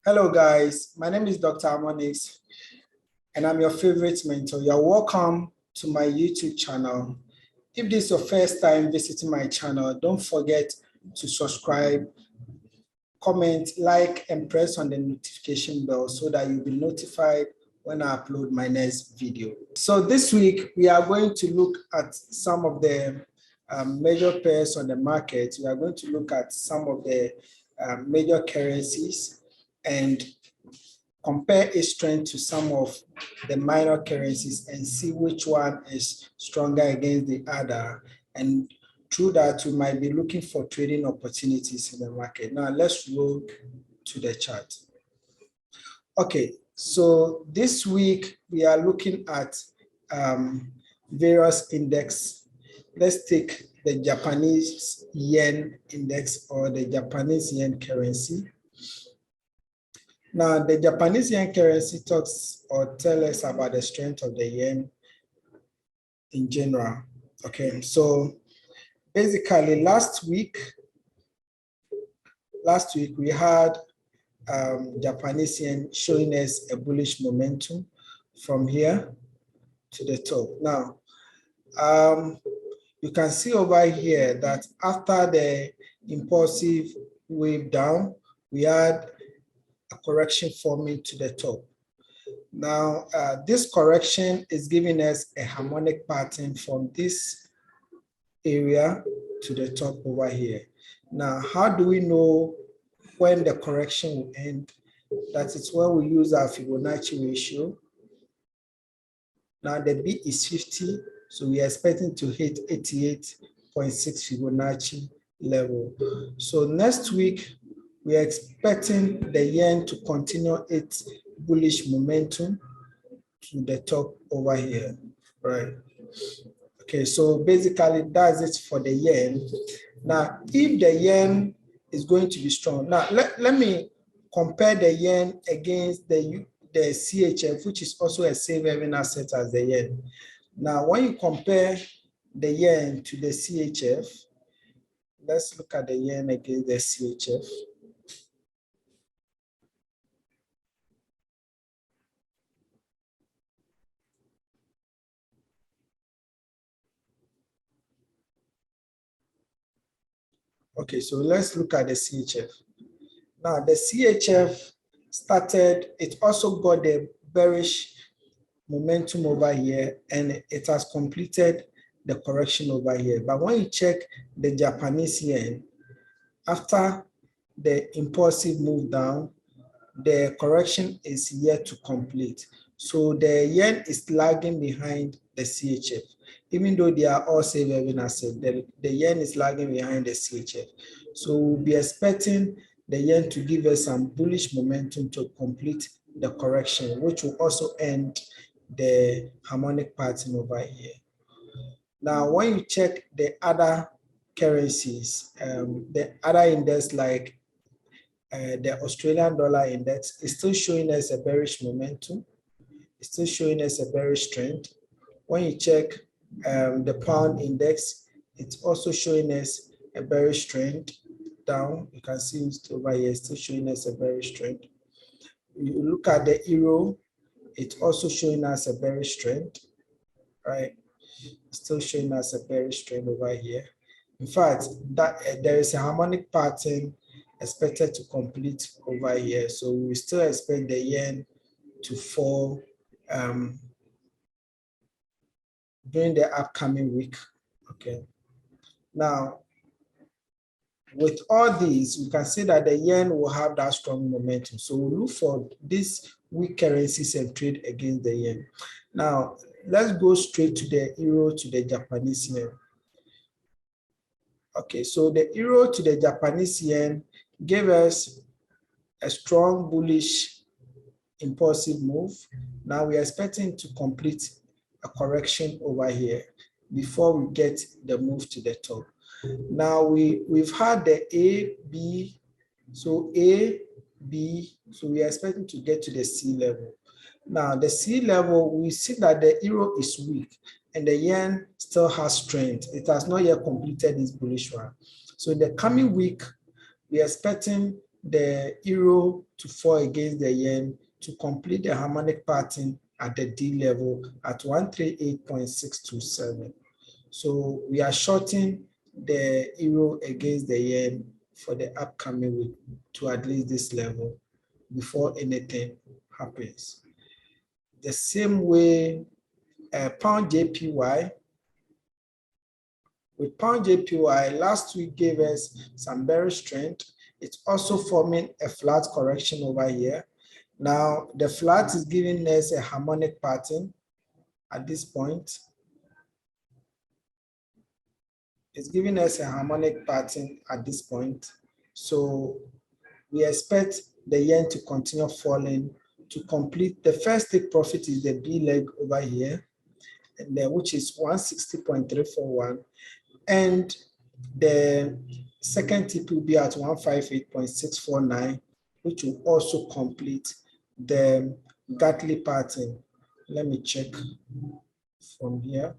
Hello guys, my name is Dr. Harmonix and I'm your favorite mentor. You're welcome to my YouTube channel. If this is your first time visiting my channel, don't forget to subscribe, comment, like, and press on the notification bell so that you'll be notified when I upload my next video. So this week, we are going to look at some of the major pairs on the market. We are going to look at some of the major currencies and compare its strength to some of the minor currencies and see which one is stronger against the other. And through that, we might be looking for trading opportunities in the market. Now, let's roll to the chart. Okay, so this week we are looking at various index. Let's take the Japanese yen index or the Japanese yen currency. Now, the Japanese yen currency talks or tells us about the strength of the yen in general. Okay, so basically last week we had Japanese yen showing us a bullish momentum from here to the top. Now, you can see over here that after the impulsive wave down, we had a correction forming to the top. Now, this correction is giving us a harmonic pattern from this area to the top over here. Now, how do we know when the correction will end? That is when we use our Fibonacci ratio. Now, the B is 50, so we are expecting to hit 88.6 Fibonacci level. So next week, we are expecting the yen to continue its bullish momentum to the top over here, right? Okay, so basically that's it for the yen. Now, if the yen is going to be strong, now let me compare the yen against the CHF, which is also a safe haven asset as the yen. Now, when you compare the yen to the CHF, let's look at the yen against the CHF. Okay, so let's look at the CHF. Now, the CHF started, it also got the bearish momentum over here, and it has completed the correction over here. But when you check the Japanese yen, after the impulsive move down, the correction is yet to complete. So the yen is lagging behind the CHF. Even though they are all safe haven assets, the yen is lagging behind the CHF. So we'll be expecting the yen to give us some bullish momentum to complete the correction, which will also end the harmonic pattern over here. Now, when you check the other currencies, the other index like the Australian dollar index is still showing us a bearish momentum. It's still showing us a bearish trend. When you check the pound index, it's also showing us a bearish trend down. You can see it's over here, it's still showing us a bearish trend. You look at the euro, it's also showing us a bearish trend, right? It's still showing us a bearish trend over here. In fact, that there is a harmonic pattern expected to complete over here. So we still expect the yen to fall during the upcoming week. Okay. Now, with all these, we can see that the yen will have that strong momentum. So we'll look for these weak currencies and trade against the yen. Now, let's go straight to the euro to the Japanese yen. Okay, so the euro to the Japanese yen gave us a strong bullish impulsive move. Now we are expecting to complete a correction over here before we get the move to the top. Now we've had the A, B, so A, B, so we are expecting to get to the C level. Now the C level, we see that the euro is weak and the yen still has strength. It has not yet completed its bullish run. So in the coming week, we are expecting the euro to fall against the yen to complete the harmonic pattern at the D level at 138.627. So we are shorting the euro against the yen for the upcoming week to at least this level before anything happens. The same way, pound JPY. With pound JPY, last week gave us some bearish strength. It's also forming a flat correction over here. Now, the flat is giving us a harmonic pattern at this point. It's giving us a harmonic pattern at this point. So we expect the yen to continue falling to complete. The first take profit is the B leg over here, and then which is 160.341. And the second tip will be at 158.649, which will also complete the Gately pattern. Let me check from here.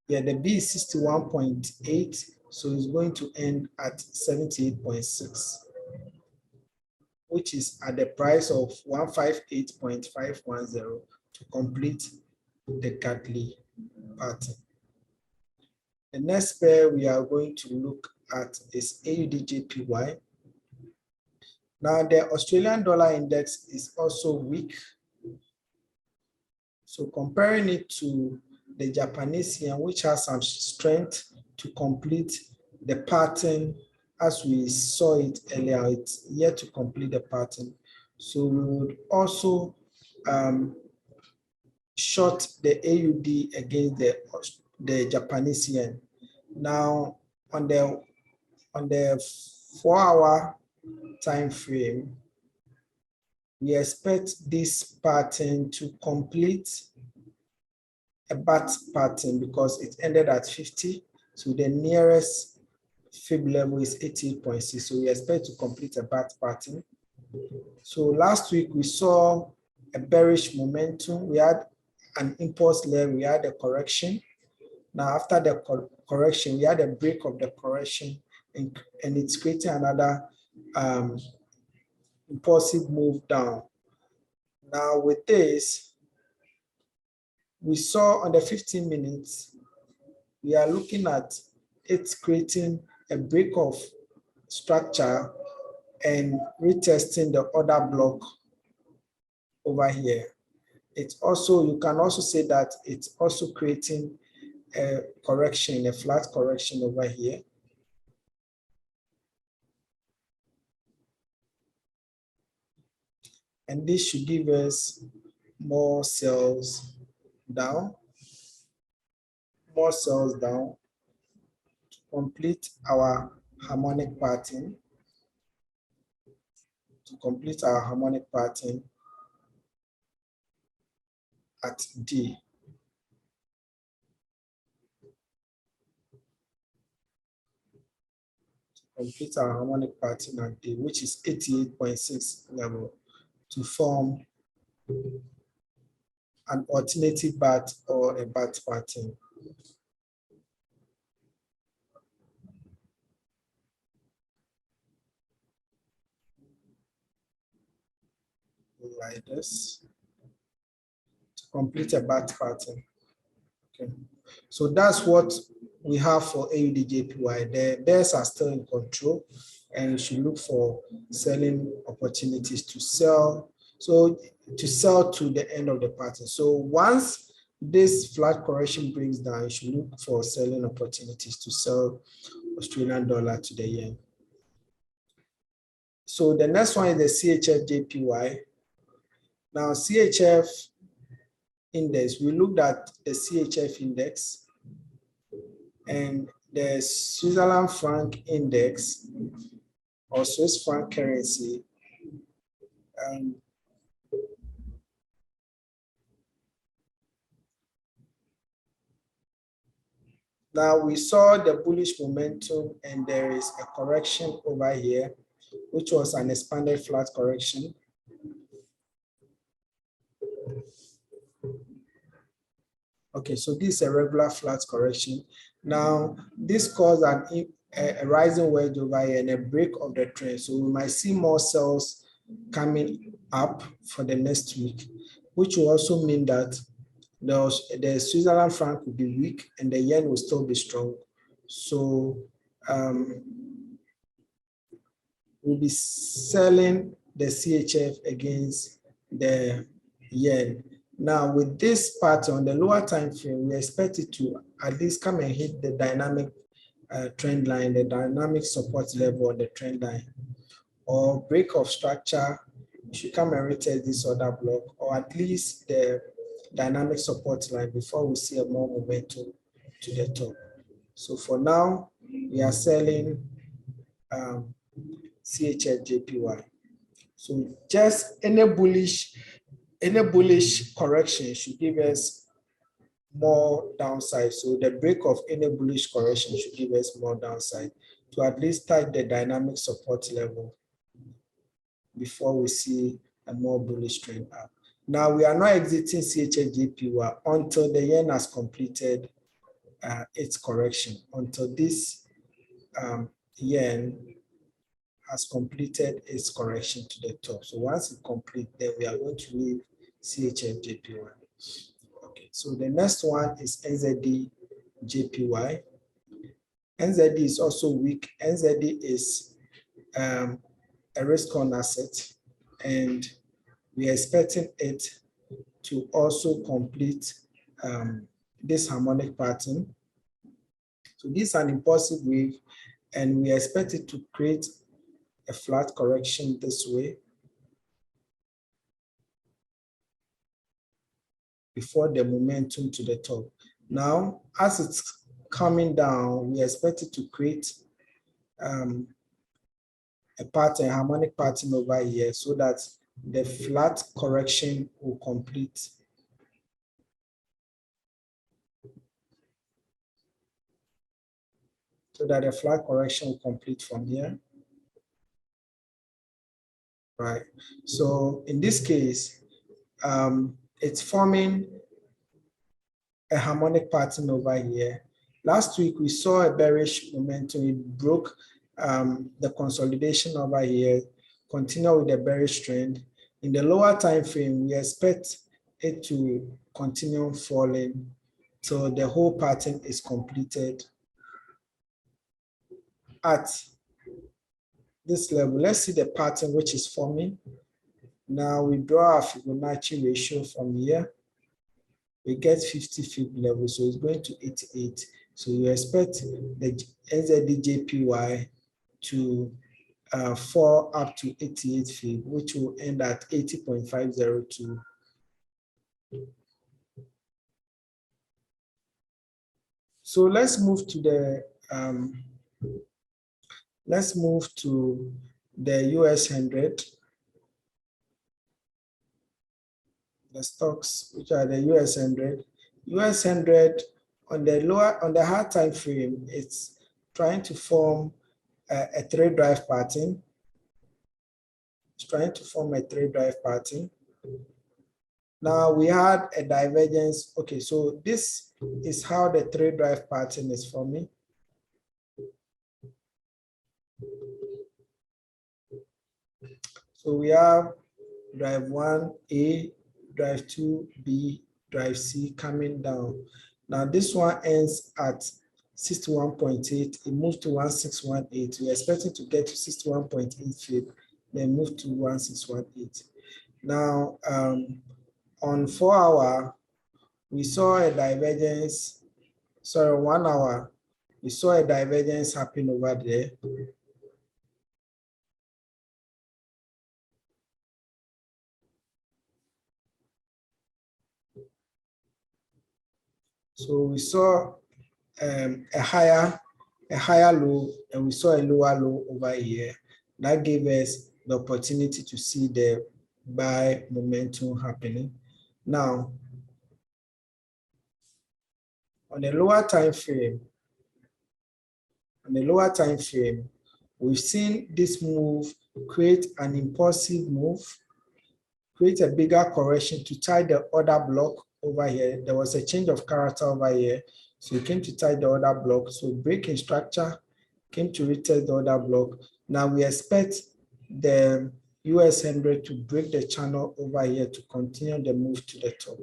Yeah, the B is 61.8, so it's going to end at 78.6, which is at the price of 158.510 to complete the Gately pattern. The next pair we are going to look at is AUD-JPY. Now, the Australian dollar index is also weak. So comparing it to the Japanese yen, which has some strength to complete the pattern as we saw it earlier, it's yet to complete the pattern. So we would also short the AUD against the Japanese yen. Now, on the 4-hour time frame, we expect this pattern to complete a bat pattern because it ended at 50. So the nearest fib level is 88.6. So we expect to complete a bat pattern. So last week we saw a bearish momentum. We had an impulse level, we had a correction. Now after the correction, we had a break of the correction and it's creating another impulsive move down. Now with this, we saw on the 15 minutes, we are looking at it creating a break of structure and retesting the order block over here. It's also, you can also say that it's also creating a correction, a flat correction over here. And this should give us more cells down, to complete our harmonic pattern, at D. Complete our harmonic pattern at D, which is 88.6 level, to form an alternative bat or a bat pattern. Like this, to complete a bat pattern. Okay, so that's what we have for AUD-JPY. The bears are still in control, and you should look for selling opportunities to sell. So to sell to the end of the pattern. So once this flat correction brings down, you should look for selling opportunities to sell Australian dollar to the yen. So the next one is the CHF-JPY. Now CHF index, we looked at the CHF index and the Switzerland franc index or Swiss franc currency. Now we saw the bullish momentum and there is a correction over here, which was an expanded flat correction. Okay, so this is a regular flat correction. Now, this caused a rising wedge over here and a break of the trend. So we might see more sales coming up for the next week, which will also mean that the Switzerland franc will be weak and the yen will still be strong. So we'll be selling the CHF against the yen. Now, with this pattern on the lower time frame, we expect it to at least come and hit the dynamic trend line, the dynamic support level on the trend line, or break of structure should come and retest this other block, or at least the dynamic support line before we see a more momentum to the top. So for now, we are selling CHF JPY. So just any bullish correction should give us more downside. So the break of any bullish correction should give us more downside to at least touch the dynamic support level before we see a more bullish trend up. Now we are not exiting CHF JPY until the yen has completed its correction, until this yen has completed its correction to the top. So once it completes, then we are going to leave CHF JPY. Okay, so the next one is NZD JPY. NZD is also weak. NZD is a risk-on asset, and we are expecting it to also complete this harmonic pattern. So this is an impulsive wave, and we expect it to create a flat correction this way before the momentum to the top. Now, as it's coming down, we expect it to create a pattern, a harmonic pattern over here, so that the flat correction will complete. So that the flat correction will complete from here. Right. So in this case, it's forming a harmonic pattern over here. Last week, we saw a bearish momentum. It broke the consolidation over here, continue with the bearish trend. In the lower time frame, we expect it to continue falling till the whole pattern is completed at this level. Let's see the pattern which is forming. Now we draw a Fibonacci ratio from here. We get 50 fib level, so it's going to 88. So you expect the NZD-JPY to fall up to 88 fib, which will end at 80.502. So let's move to the US 100. The stocks, which are the US 100. US 100 on the hard time frame, it's trying to form a trade drive pattern. It's trying to form a trade drive pattern. Now we had a divergence. Okay, so this is how the trade drive pattern is forming. So we have drive 1A, drive 2B, drive C coming down. Now this one ends at 61.8. It moved to 1618. We're expecting to get to 61.8 fib, then move to 1618. Now on 4 hour, we saw a divergence. Sorry, 1 hour, we saw a divergence happen over there. So we saw a higher low, and we saw a lower low over here. That gave us the opportunity to see the buy momentum happening. Now, on the lower time frame, we've seen this move create an impulsive move, create a bigger correction to tie the order block over here. There was a change of character over here. So we came to tie the order block. So break in structure, came to retest the order block. Now we expect the US 100 to break the channel over here to continue the move to the top.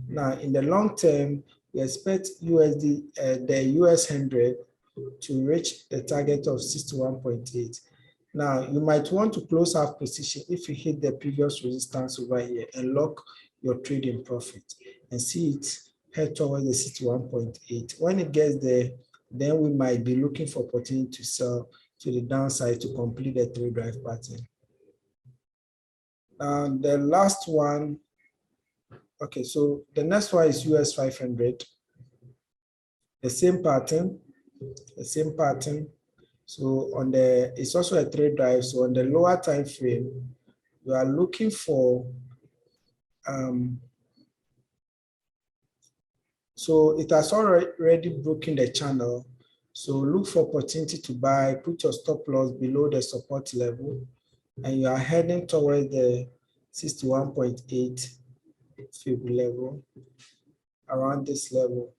Now, in the long term, we expect the US 100 to reach the target of 61.8. Now, you might want to close out position if you hit the previous resistance over here and lock your trading profit and see it head towards the 61.8. When it gets there, then we might be looking for opportunity to sell to the downside to complete the 3-drive pattern. And the last one, okay, so the next one is US 500. The same pattern. So on the, it's also a 3-drive. So on the lower time frame, we are looking for, so it has already broken the channel. So look for opportunity to buy, put your stop loss below the support level, and you are heading toward the 61.8 fib level, around this level,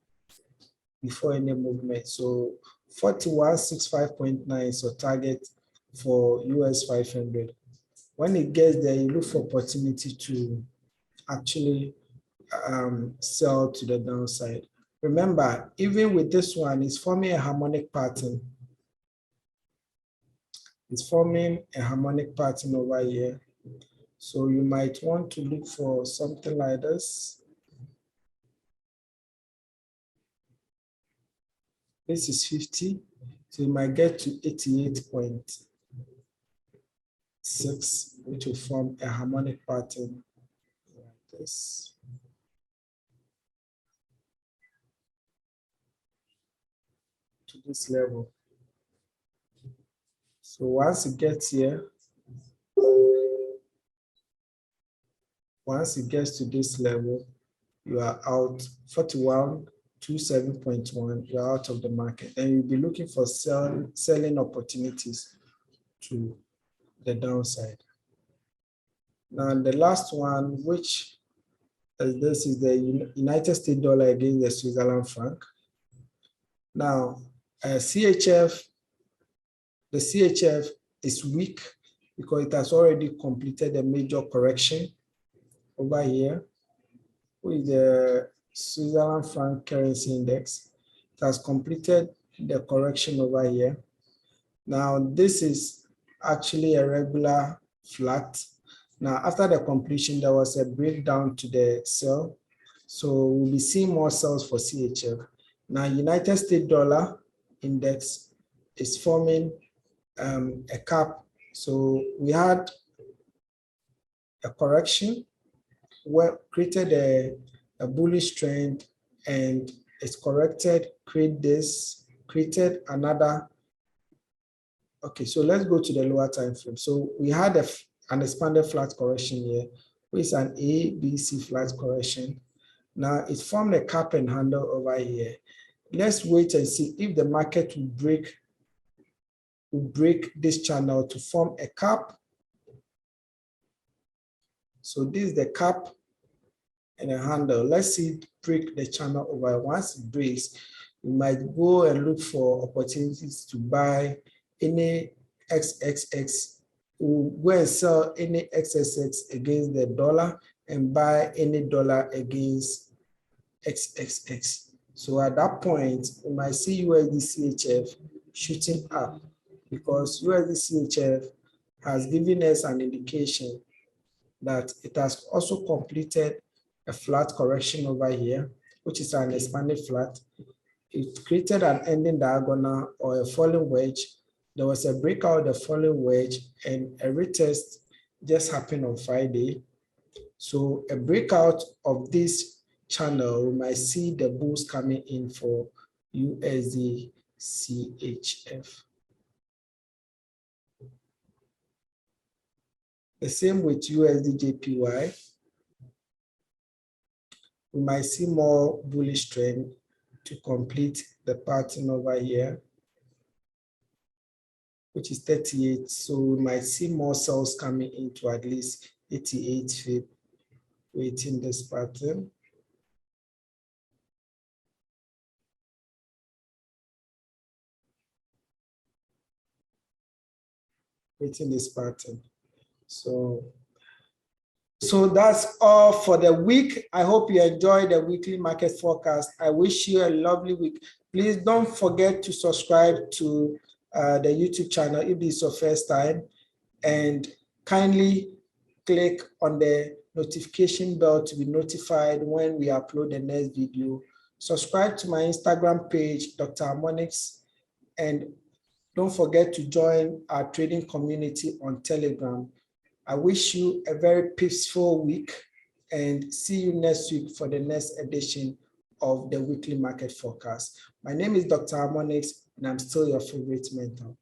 before any movement. So 4165.9 is your target for US 500. When it gets there, you look for opportunity to actually sell to the downside. Remember, even with this one, it's forming a harmonic pattern. It's forming a harmonic pattern over here. So you might want to look for something like this. This is 50, so you might get to 88.6, which will form a harmonic pattern like this. To this level. So once it gets here, once it gets to this level, you are out 4127.1, you're out of the market. And you'll be looking for selling opportunities to the downside. Now the last one, which this is the United States dollar against the Switzerland franc. Now CHF, the CHF is weak because it has already completed a major correction over here with the Switzerland franc currency index. It has completed the correction over here. Now this is actually a regular flat. Now after the completion, there was a breakdown to the sell. So we'll be seeing more sells for CHF. Now United States dollar index is forming a cap. So we had a correction where created a bullish trend, and it's corrected, created another. Okay, so let's go to the lower time frame. So we had an expanded flat correction here, which is an A, B, C flat correction. Now it formed a cap and handle over here. Let's wait and see if the market will break this channel to form a cap. So this is the cap and a handle. Let's see it break the channel over. Once it breaks, you might go and look for opportunities to buy any XXX. We'll go and sell any XXX against the dollar and buy any dollar against XXX. So at that point, we might see USD CHF shooting up because USD CHF has given us an indication that it has also completed a flat correction over here, which is an expanded flat. It created an ending diagonal or a falling wedge. There was a breakout of the falling wedge, and a retest just happened on Friday. So a breakout of this channel, we might see the bulls coming in for USD CHF. The same with USD JPY. We might see more bullish trend to complete the pattern over here, which is 38. So we might see more sells coming into at least 88 fib, waiting this pattern. creating this pattern. So that's all for the week. I hope you enjoyed the weekly market forecast. I wish you a lovely week. Please don't forget to subscribe to the YouTube channel if this is your first time, and kindly click on the notification bell to be notified when we upload the next video. Subscribe to my Instagram page, Dr. Harmonics, and don't forget to join our trading community on Telegram. I wish you a very peaceful week and see you next week for the next edition of the weekly market forecast. My name is Dr. Harmonics, and I'm still your favorite mentor.